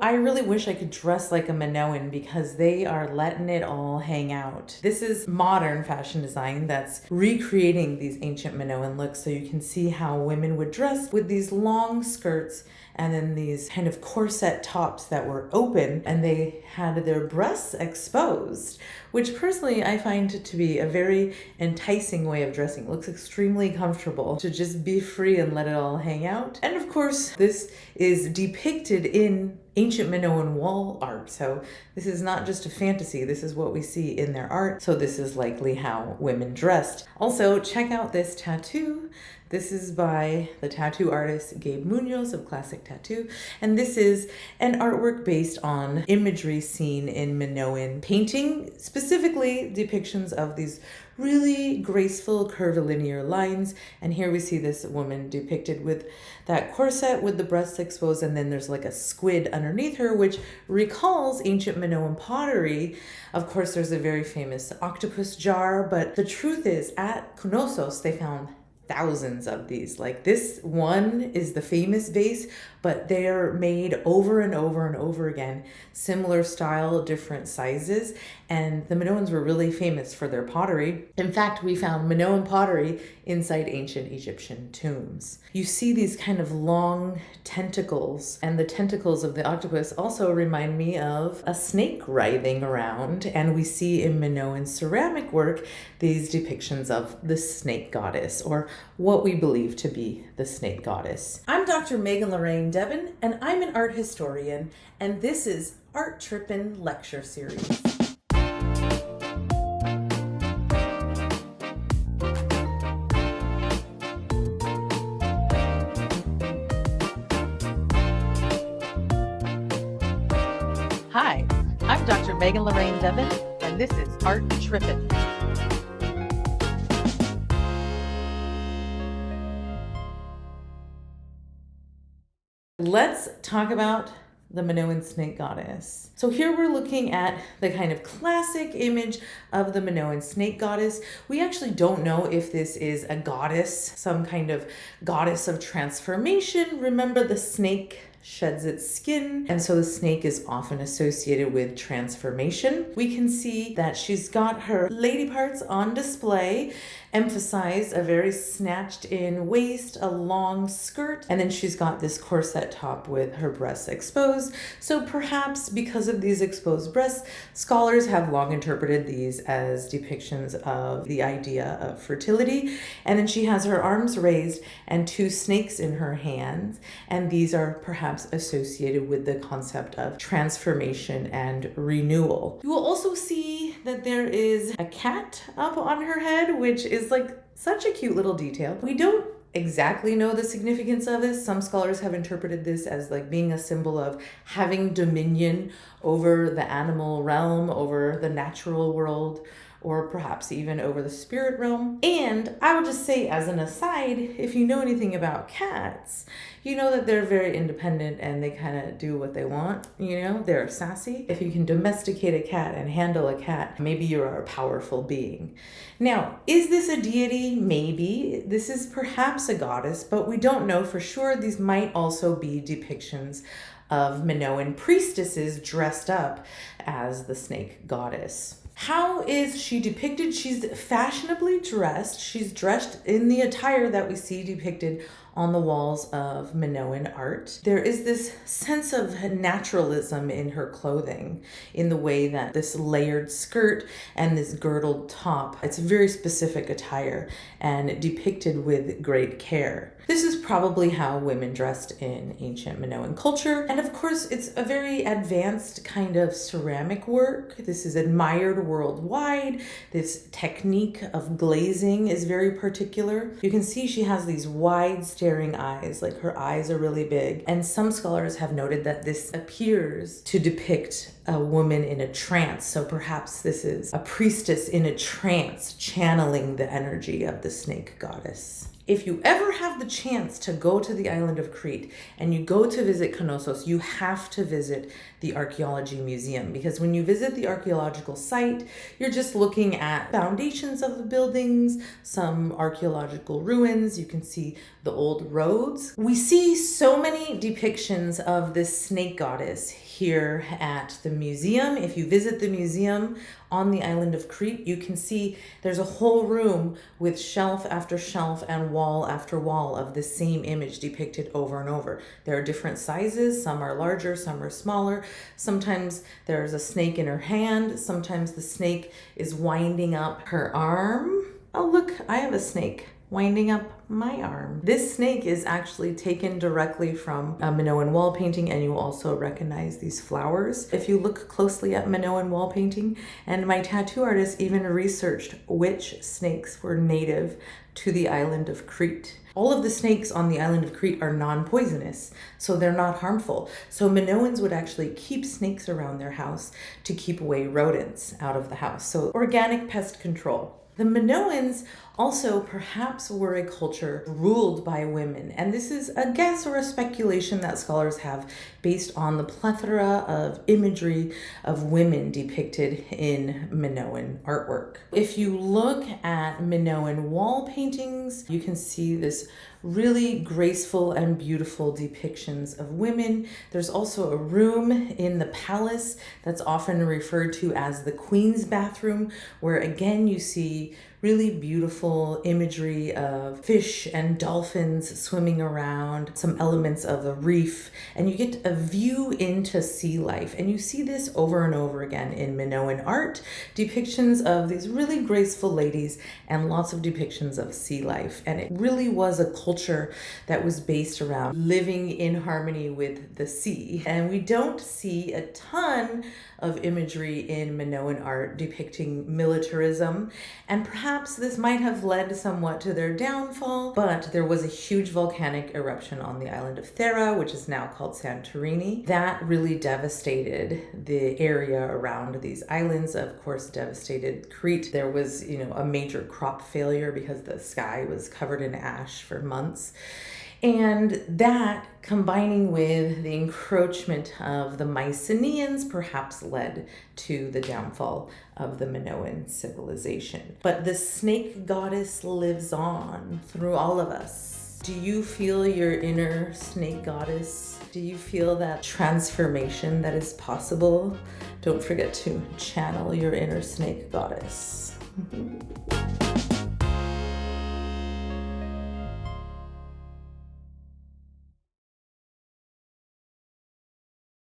I really wish I could dress like a Minoan because they are letting it all hang out. This is modern fashion design that's recreating these ancient Minoan looks, so you can see how women would dress with these long skirts and then these kind of corset tops that were open and they had their breasts exposed, which personally I find to be a very enticing way of dressing. It looks extremely comfortable to just be free and let it all hang out. And of course, this is depicted in ancient Minoan wall art. So this is not just a fantasy, this is what we see in their art. So this is likely how women dressed. Also, check out this tattoo. This is by the tattoo artist Gabe Munoz of Classic Tattoo, and this is an artwork based on imagery seen in Minoan painting, specifically depictions of these really graceful curvilinear lines. And here we see this woman depicted with that corset with the breasts exposed, and then there's like a squid underneath her, which recalls ancient Minoan pottery. Of course, there's a very famous octopus jar, but the truth is at Knossos, they found thousands of these. Like this one is the famous vase, but they're made over and over and over again, similar style, different sizes. And the Minoans were really famous for their pottery. In fact, we found Minoan pottery inside ancient Egyptian tombs. You see these kind of long tentacles, and the tentacles of the octopus also remind me of a snake writhing around. And we see in Minoan ceramic work these depictions of the snake goddess, or what we believe to be the snake goddess. I'm Dr. Megan Lorraine Debin, and I'm an art historian, and this is Art Trippin Lecture Series. Hi, I'm Dr. Megan Lorraine Debin, and this is Art Trippin. Let's talk about the Minoan snake goddess. So here we're looking at the kind of classic image of the Minoan snake goddess. We actually don't know if this is a goddess, some kind of goddess of transformation. Remember, the snake sheds its skin, and so the snake is often associated with transformation. We can see that she's got her lady parts on display, emphasized a very snatched in waist, a long skirt, and then she's got this corset top with her breasts exposed. So perhaps because of these exposed breasts, scholars have long interpreted these as depictions of the idea of fertility. And then she has her arms raised and two snakes in her hands, and these are perhaps associated with the concept of transformation and renewal. You will also see that there is a cat up on her head, which is like such a cute little detail. We don't exactly know the significance of this. Some scholars have interpreted this as like being a symbol of having dominion over the animal realm, over the natural world, or perhaps even over the spirit realm. And I would just say, as an aside, if you know anything about cats, you know that they're very independent and they kind of do what they want. You know, they're sassy. If you can domesticate a cat and handle a cat, maybe you're a powerful being. Now, is this a deity? Maybe. This is perhaps a goddess, but we don't know for sure. These might also be depictions of Minoan priestesses dressed up as the snake goddess. How is she depicted? She's fashionably dressed. She's dressed in the attire that we see depicted on the walls of Minoan art. There is this sense of naturalism in her clothing, in the way that this layered skirt and this girdled top, it's a very specific attire and depicted with great care. This is probably how women dressed in ancient Minoan culture. And of course, it's a very advanced kind of ceramic work. This is admired worldwide. This technique of glazing is very particular. You can see she has these wide staring eyes, like her eyes are really big. And some scholars have noted that this appears to depict a woman in a trance. So perhaps this is a priestess in a trance channeling the energy of the snake goddess. If you ever have the chance to go to the island of Crete and you go to visit Knossos, you have to visit the Archaeology Museum, because when you visit the archaeological site, you're just looking at foundations of the buildings, some archaeological ruins. You can see the old roads. We see so many depictions of this snake goddess here at the museum. If you visit the museum on the island of Crete, you can see there's a whole room with shelf after shelf and wall after wall of the same image depicted over and over. There are different sizes. Some are larger, some are smaller. Sometimes there's a snake in her hand. Sometimes the snake is winding up her arm. Oh, look, I have a snake winding up my arm. This snake is actually taken directly from a Minoan wall painting, and you will also recognize these flowers if you look closely at Minoan wall painting. And my tattoo artist even researched which snakes were native to the island of Crete. All of the snakes on the island of Crete are non-poisonous, so they're not harmful. So Minoans would actually keep snakes around their house to keep away rodents out of the house. So organic pest control. The Minoans also perhaps were a culture ruled by women, and this is a guess or a speculation that scholars have based on the plethora of imagery of women depicted in Minoan artwork. If you look at Minoan wall paintings, you can see this really graceful and beautiful depictions of women. There's also a room in the palace that's often referred to as the Queen's bathroom, where again you see really beautiful imagery of fish and dolphins swimming around, some elements of a reef, and you get a view into sea life. And you see this over and over again in Minoan art, depictions of these really graceful ladies and lots of depictions of sea life. And it really was a culture that was based around living in harmony with the sea. And we don't see a ton of imagery in Minoan art depicting militarism, and perhaps this might have led somewhat to their downfall, but there was a huge volcanic eruption on the island of Thera, which is now called Santorini. That really devastated the area around these islands, of course devastated Crete. There was, a major crop failure because the sky was covered in ash for months. And that, combining with the encroachment of the Mycenaeans, perhaps led to the downfall of the Minoan civilization. But the snake goddess lives on through all of us. Do you feel your inner snake goddess? Do you feel that transformation that is possible? Don't forget to channel your inner snake goddess.